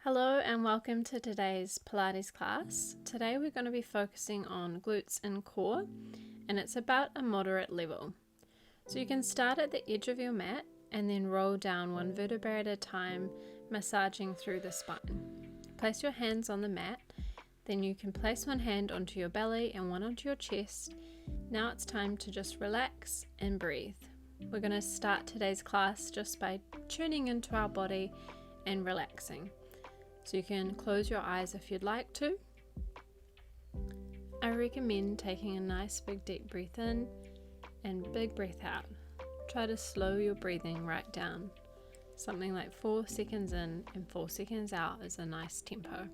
Hello and welcome to today's Pilates class. Today we're going to be focusing on glutes and core, and it's about a moderate level. So you can start at the edge of your mat and then roll down one vertebrae at a time, massaging through the spine. Place your hands on the mat, then you can place one hand onto your belly and one onto your chest. Now it's time to just relax and breathe. We're going to start today's class just by tuning into our body and relaxing. So you can close your eyes if you'd like to. I recommend taking a nice big deep breath in and big breath out. Try to slow your breathing right down. Something like 4 seconds in and 4 seconds out is a nice tempo.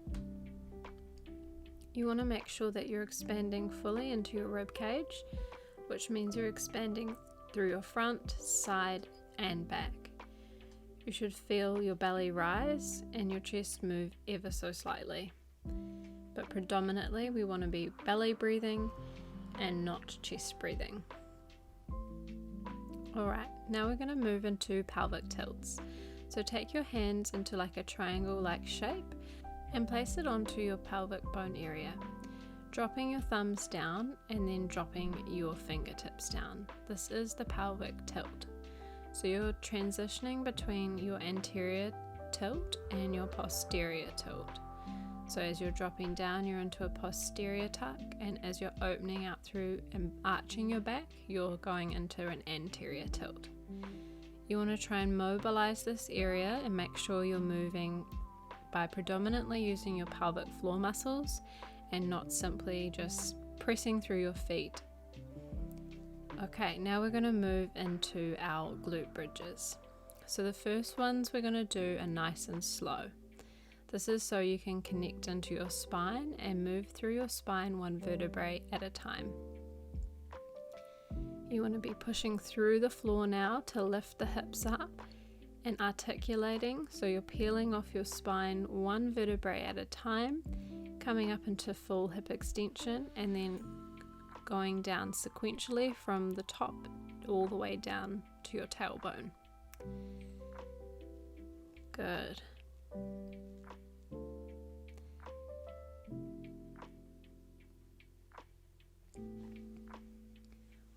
You want to make sure that you're expanding fully into your rib cage, which means you're expanding through your front, side and back. You should feel your belly rise and your chest move ever so slightly. But predominantly we want to be belly breathing and not chest breathing. Alright, now we're going to move into pelvic tilts. So take your hands into like a triangle-like shape and place it onto your pelvic bone area, dropping your thumbs down and then dropping your fingertips down. This is the pelvic tilt. So you're transitioning between your anterior tilt and your posterior tilt. So as you're dropping down, you're into a posterior tuck, and as you're opening out through and arching your back, you're going into an anterior tilt. You want to try and mobilize this area and make sure you're moving by predominantly using your pelvic floor muscles and not simply just pressing through your feet. Okay, now we're going to move into our glute bridges. So the first ones we're going to do are nice and slow. This is so you can connect into your spine and move through your spine one vertebrae at a time. You want to be pushing through the floor now to lift the hips up and articulating, so you're peeling off your spine one vertebrae at a time, coming up into full hip extension and then going down sequentially from the top all the way down to your tailbone. Good.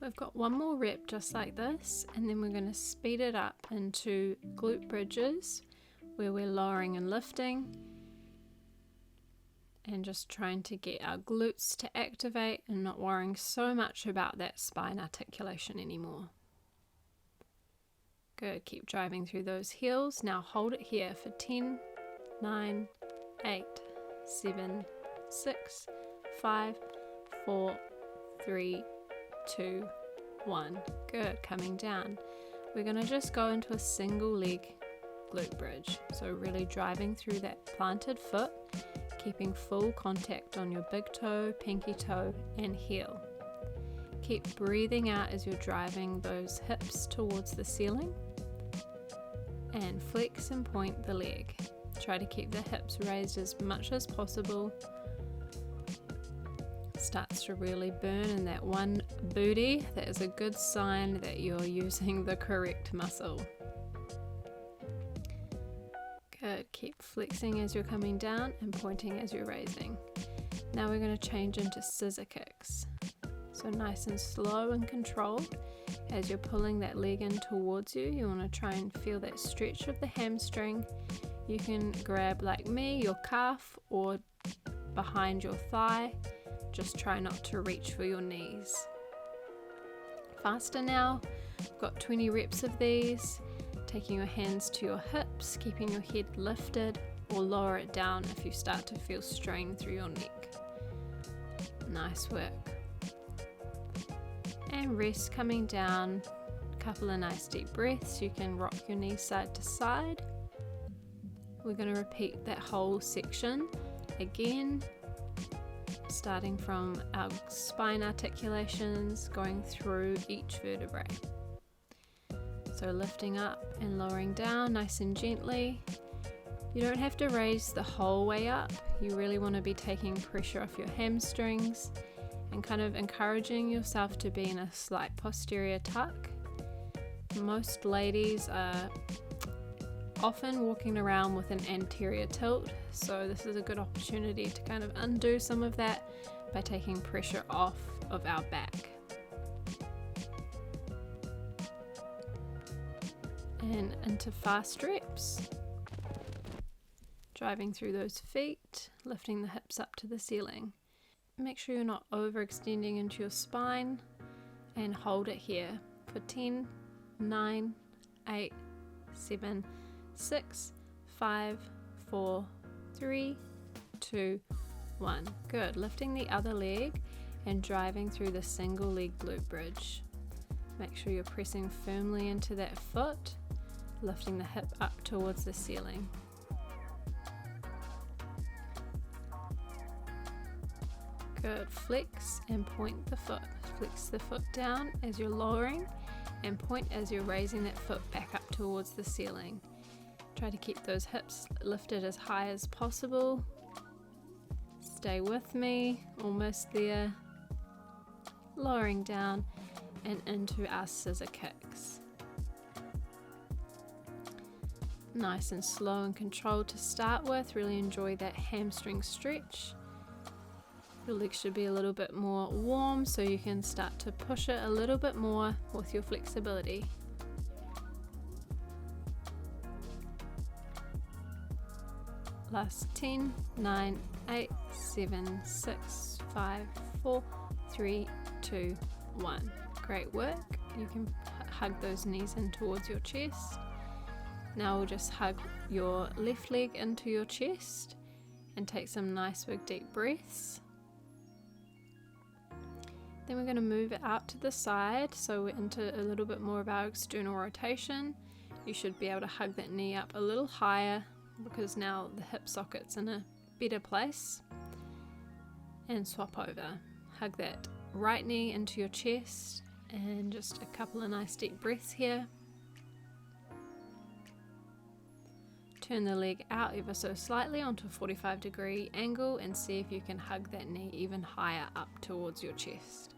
We've got one more rep just like this, and then we're going to speed it up into glute bridges where we're lowering and lifting and just trying to get our glutes to activate and not worrying so much about that spine articulation anymore. Good, keep driving through those heels. Now hold it here for 10, 9, 8, 7, 6, 5, 4, 3, 2, 1. Good, coming down. We're going to just go into a single leg glute bridge. So really driving through that planted foot, keeping full contact on your big toe, pinky toe and heel. Keep breathing out as you're driving those hips towards the ceiling, and flex and point the leg. Try to keep the hips raised as much as possible. Starts to really burn in that one booty. That is a good sign that you're using the correct muscle. Good, keep flexing as you're coming down and pointing as you're raising. Now we're going to change into scissor kicks. So nice and slow and controlled. As you're pulling that leg in towards you, you want to try and feel that stretch of the hamstring. You can grab, like me, your calf or behind your thigh. Just try not to reach for your knees. Faster now. I've got 20 reps of these. Taking your hands to your hips, keeping your head lifted, or lower it down if you start to feel strain through your neck. Nice work. And rest, coming down. A couple of nice deep breaths. You can rock your knees side to side. We're going to repeat that whole section again, starting from our spine articulations, going through each vertebrae. So lifting up and lowering down nice and gently. You don't have to raise the whole way up. You really want to be taking pressure off your hamstrings and kind of encouraging yourself to be in a slight posterior tuck. Most ladies are often walking around with an anterior tilt, so this is a good opportunity to kind of undo some of that by taking pressure off of our back. And into fast reps. Driving through those feet, lifting the hips up to the ceiling. Make sure you're not overextending into your spine, and hold it here for 10, 9, 8, 7, 6, 5, 4, 3, 2, 1. Good. Lifting the other leg and driving through the single leg glute bridge. Make sure you're pressing firmly into that foot, lifting the hip up towards the ceiling. Good. Flex and point the foot. Flex the foot down as you're lowering, and point as you're raising that foot back up towards the ceiling. Try to keep those hips lifted as high as possible. Stay with me, almost there. Lowering down and into our scissor kicks. Nice and slow and controlled to start with. Really enjoy that hamstring stretch. Your legs should be a little bit more warm, so you can start to push it a little bit more with your flexibility. Last 10, 9, 8, 7, 6, 5, 4, 3, 2, 1. Great work. You can hug those knees in towards your chest. Now we'll just hug your left leg into your chest and take some nice big deep breaths. Then we're going to move it out to the side, so we're into a little bit more of our external rotation. You should be able to hug that knee up a little higher because now the hip socket's in a better place. And swap over. Hug that right knee into your chest, and just a couple of nice deep breaths here. Turn the leg out ever so slightly onto a 45-degree angle and see if you can hug that knee even higher up towards your chest.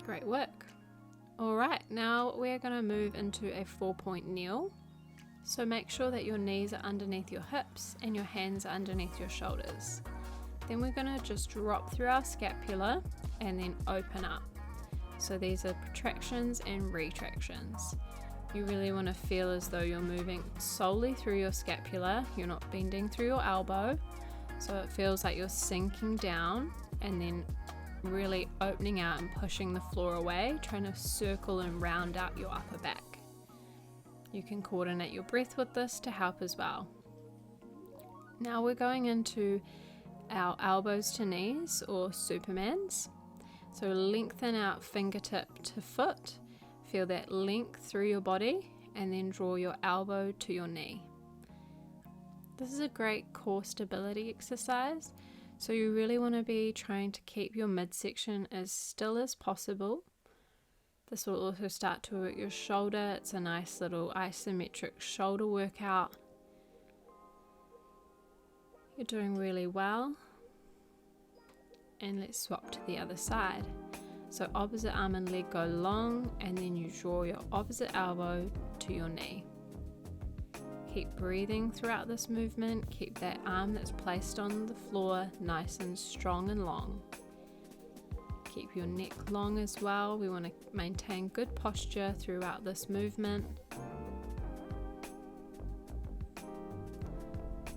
Great work. Alright, now we're going to move into a 4-point kneel. So make sure that your knees are underneath your hips and your hands are underneath your shoulders. Then we're going to just drop through our scapula and then open up. So these are protractions and retractions. You really want to feel as though you're moving solely through your scapula. You're not bending through your elbow. So it feels like you're sinking down and then really opening out and pushing the floor away, trying to circle and round out your upper back. You can coordinate your breath with this to help as well. Now we're going into our elbows to knees, or Supermans. So lengthen out fingertip to foot. Feel that length through your body, and then draw your elbow to your knee. This is a great core stability exercise, so you really want to be trying to keep your midsection as still as possible. This will also start to work your shoulder. It's a nice little isometric shoulder workout. You're doing really well. And let's swap to the other side. So opposite arm and leg go long, and then you draw your opposite elbow to your knee. Keep breathing throughout this movement. Keep that arm that's placed on the floor nice and strong and long. Keep your neck long as well. We want to maintain good posture throughout this movement.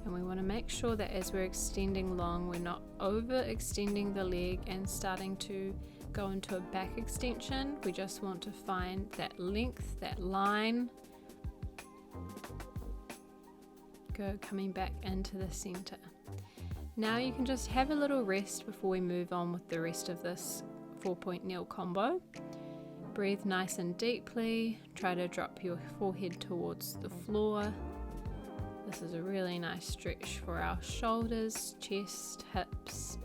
And we want to make sure that as we're extending long, we're not overextending the leg and starting to go into a back extension. We just want to find that length, that line. Good, coming back into the center. Now you can just have a little rest before we move on with the rest of this 4-point kneel combo. Breathe nice and deeply. Try to drop your forehead towards the floor. This is a really nice stretch for our shoulders, chest, hips.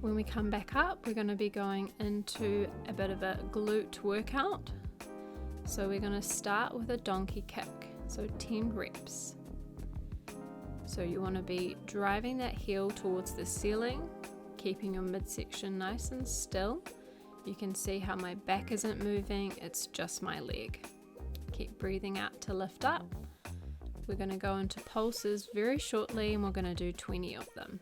When we come back up, we're going to be going into a bit of a glute workout. So we're going to start with a donkey kick, so 10 reps. So you want to be driving that heel towards the ceiling, keeping your midsection nice and still. You can see how my back isn't moving, it's just my leg. keep breathing out to lift up. We're going to go into pulses very shortly, and we're going to do 20 of them.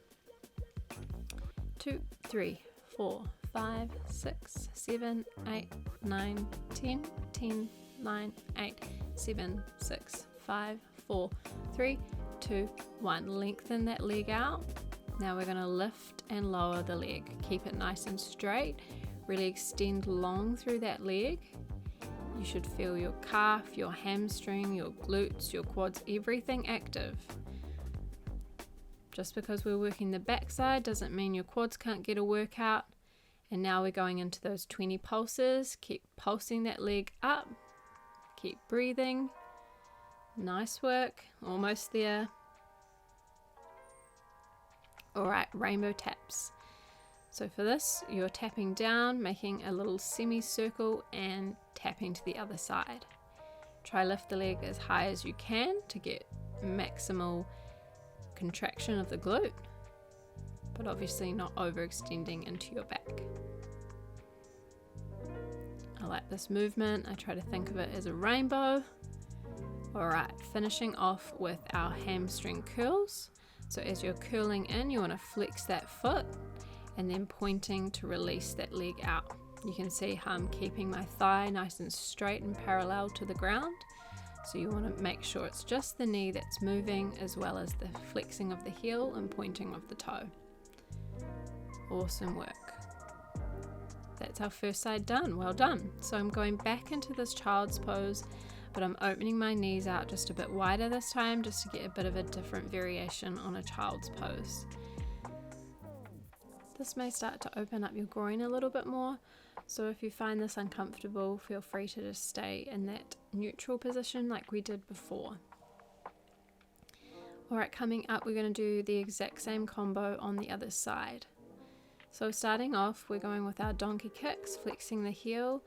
2, 3, 4, 5, 6, 7, 8, 9, 10, 10, 9, 8, 7, 6, 5, 4, 3, 2, 1. Lengthen that leg out. Now we're going to lift and lower the leg. Keep it nice and straight. Really extend long through that leg. You should feel your calf, your hamstring, your glutes, your quads, everything active. Just because we're working the backside doesn't mean your quads can't get a workout. And now we're going into those 20 pulses. Keep pulsing that leg up. Keep breathing. Nice work. Almost there. Alright, rainbow taps. So for this, you're tapping down, making a little semicircle and tapping to the other side. Try lift the leg as high as you can to get maximal contraction of the glute, but obviously not overextending into your back. I like this movement. I try to think of it as a rainbow. Alright, finishing off with our hamstring curls. So as you're curling in, you want to flex that foot and then pointing to release that leg out. You can see how I'm keeping my thigh nice and straight and parallel to the ground. So you want to make sure it's just the knee that's moving, as well as the flexing of the heel and pointing of the toe. Awesome work. That's our first side done. Well done. So I'm going back into this child's pose, but I'm opening my knees out just a bit wider this time, just to get a bit of a different variation on a child's pose. This may start to open up your groin a little bit more, so if you find this uncomfortable, feel free to just stay in that neutral position like we did before. Alright, coming up, we're going to do the exact same combo on the other side. So starting off, we're going with our donkey kicks, flexing the heel,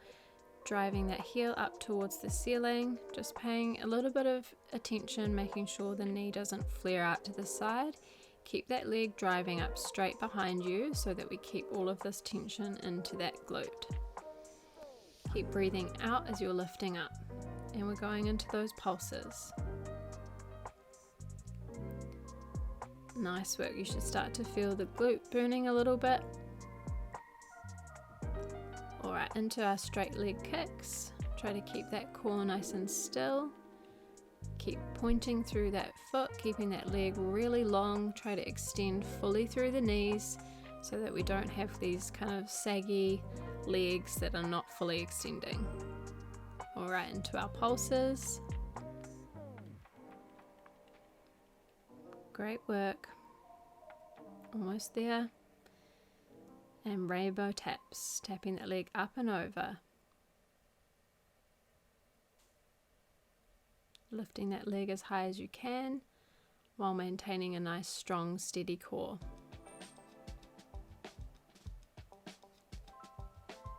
driving that heel up towards the ceiling, just paying a little bit of attention, making sure the knee doesn't flare out to the side. Keep that leg driving up straight behind you so that we keep all of this tension into that glute. Keep breathing out as you're lifting up, and we're going into those pulses. Nice work. You should start to feel the glute burning a little bit. Alright, into our straight leg kicks. Try to keep that core nice and still. Keep pointing through that foot, keeping that leg really long. Try to extend fully through the knees so that we don't have these kind of saggy legs that are not fully extending. Alright, into our pulses. Great work. Almost there. And rainbow taps, tapping that leg up and over. Lifting that leg as high as you can while maintaining a nice, strong, steady core.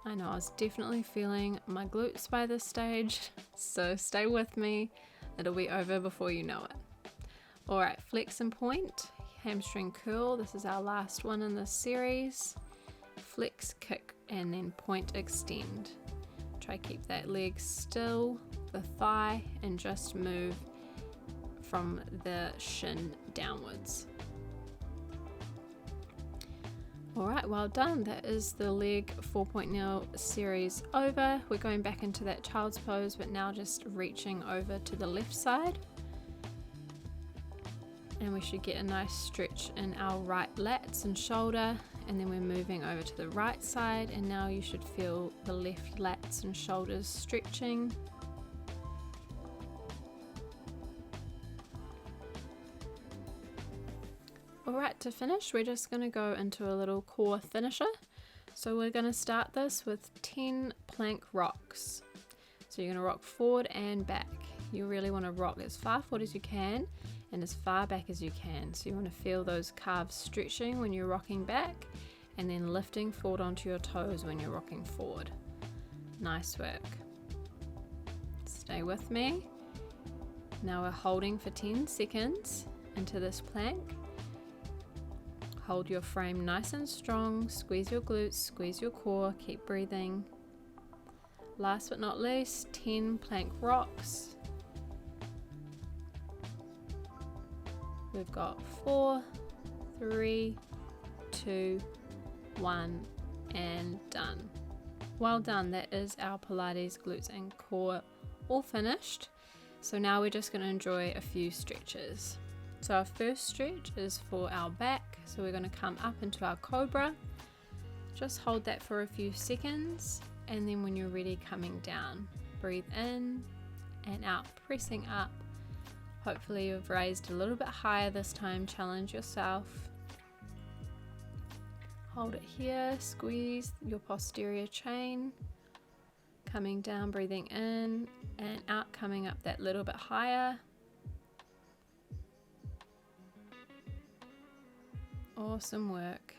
I know I was definitely feeling my glutes by this stage, so stay with me. It'll be over before you know it. Alright, flex and point, hamstring curl. This is our last one in this series. Flex, kick, and then point, extend. Try keep that leg still, the thigh, and just move from the shin downwards. Alright, well done. That is the leg 4.0 series over. We're going back into that child's pose, but now just reaching over to the left side. And we should get a nice stretch in our right lats and shoulder. And then we're moving over to the right side, and now you should feel the left lats and shoulders stretching. Alright, to finish, we're just going to go into a little core finisher. So we're going to start this with 10 plank rocks. So you're going to rock forward and back. You really want to rock as far forward as you can and as far back as you can. So you want to feel those calves stretching when you're rocking back, and then lifting forward onto your toes when you're rocking forward. Nice work. Stay with me. Now we're holding for 10 seconds into this plank. Hold your frame nice and strong, squeeze your glutes, squeeze your core, keep breathing. Last but not least, 10 plank rocks. We've got 4, 3, 2, 1, and done. Well done, that is our Pilates glutes and core all finished. So now we're just going to enjoy a few stretches. So our first stretch is for our back. So we're going to come up into our cobra. Just hold that for a few seconds, and then when you're ready, coming down. Breathe in and out, pressing up. Hopefully you've raised a little bit higher this time. Challenge yourself. Hold it here, squeeze your posterior chain. Coming down, breathing in and out, coming up that little bit higher. Awesome work.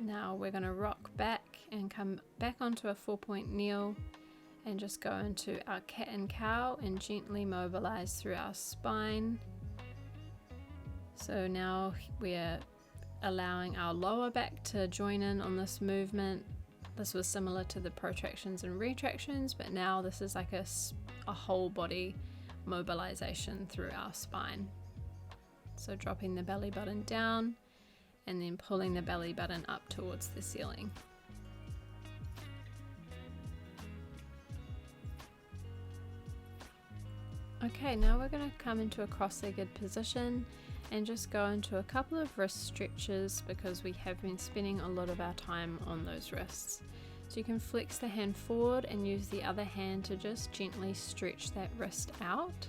Now we're going to rock back and come back onto a 4-point kneel and just go into our cat and cow and gently mobilize through our spine. So now we're allowing our lower back to join in on this movement. This was similar to the protractions and retractions, but now this is like a whole body mobilization through our spine. So dropping the belly button down and then pulling the belly button up towards the ceiling. Okay, now we're going to come into a cross-legged position and just go into a couple of wrist stretches because we have been spending a lot of our time on those wrists. So you can flex the hand forward and use the other hand to just gently stretch that wrist out.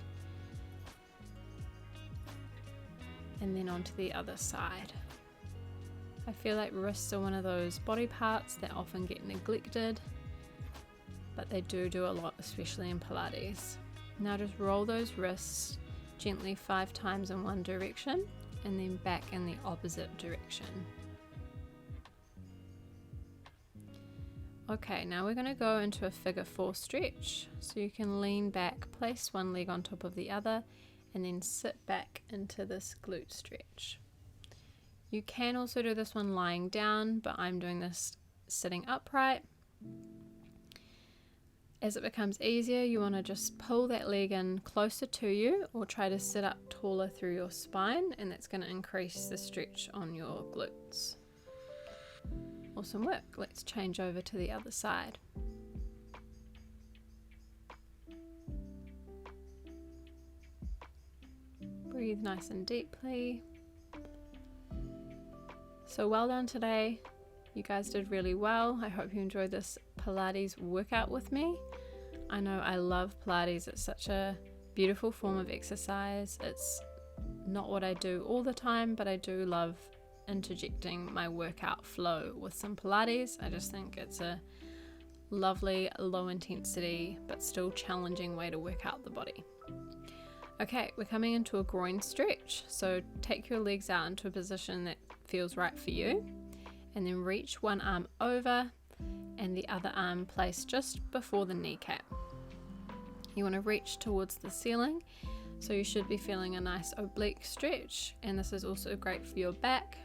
And then onto the other side. I feel like wrists are one of those body parts that often get neglected, but they do a lot, especially in Pilates. Now just roll those wrists gently 5 times in one direction and then back in the opposite direction. Okay, now we're going to go into a figure 4 stretch. So you can lean back, place one leg on top of the other, and then sit back into this glute stretch. You can also do this one lying down, but I'm doing this sitting upright. As it becomes easier, you want to just pull that leg in closer to you or try to sit up taller through your spine, and that's going to increase the stretch on your glutes. Awesome work. Let's change over to the other side. Breathe nice and deeply. So well done today. You guys did really well. I hope you enjoyed this Pilates workout with me. I know I love Pilates. It's such a beautiful form of exercise. It's not what I do all the time, but I do love interjecting my workout flow with some Pilates. I just think it's a lovely, low intensity, but still challenging way to work out the body. Okay, we're coming into a groin stretch. So take your legs out into a position that feels right for you, and then reach one arm over and the other arm placed just before the kneecap. You want to reach towards the ceiling, so you should be feeling a nice oblique stretch, and this is also great for your back.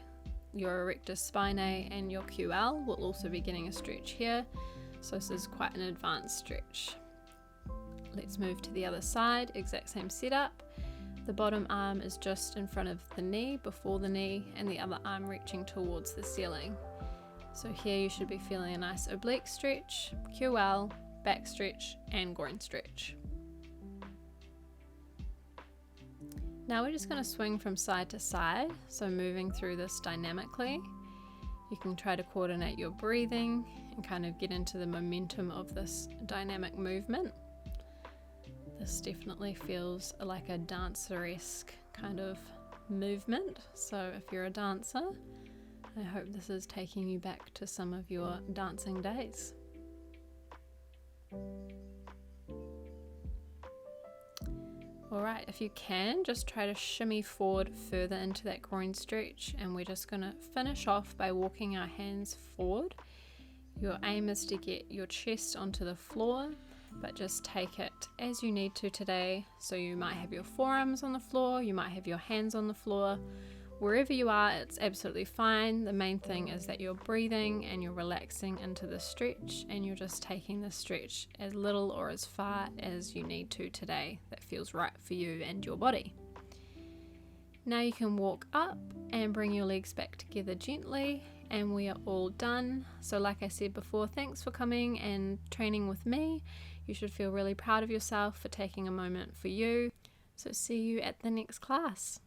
Your erector spinae and your QL will also be getting a stretch here, so this is quite an advanced stretch. Let's move to the other side, exact same setup. The bottom arm is just in front of the knee, before the knee, and the other arm reaching towards the ceiling. So here you should be feeling a nice oblique stretch, QL, back stretch, and groin stretch. Now we're just going to swing from side to side, so moving through this dynamically. You can try to coordinate your breathing and kind of get into the momentum of this dynamic movement. This definitely feels like a dancer-esque kind of movement, so if you're a dancer, I hope this is taking you back to some of your dancing days. Alright, if you can, just try to shimmy forward further into that groin stretch, and we're just going to finish off by walking our hands forward. Your aim is to get your chest onto the floor, but just take it as you need to today. So you might have your forearms on the floor, you might have your hands on the floor, Wherever you are, it's absolutely fine. The main thing is that you're breathing and you're relaxing into the stretch, and you're just taking the stretch as little or as far as you need to today that feels right for you and your body. Now you can walk up and bring your legs back together gently, and we are all done. So like I said before, thanks for coming and training with me. You should feel really proud of yourself for taking a moment for you. So see you at the next class.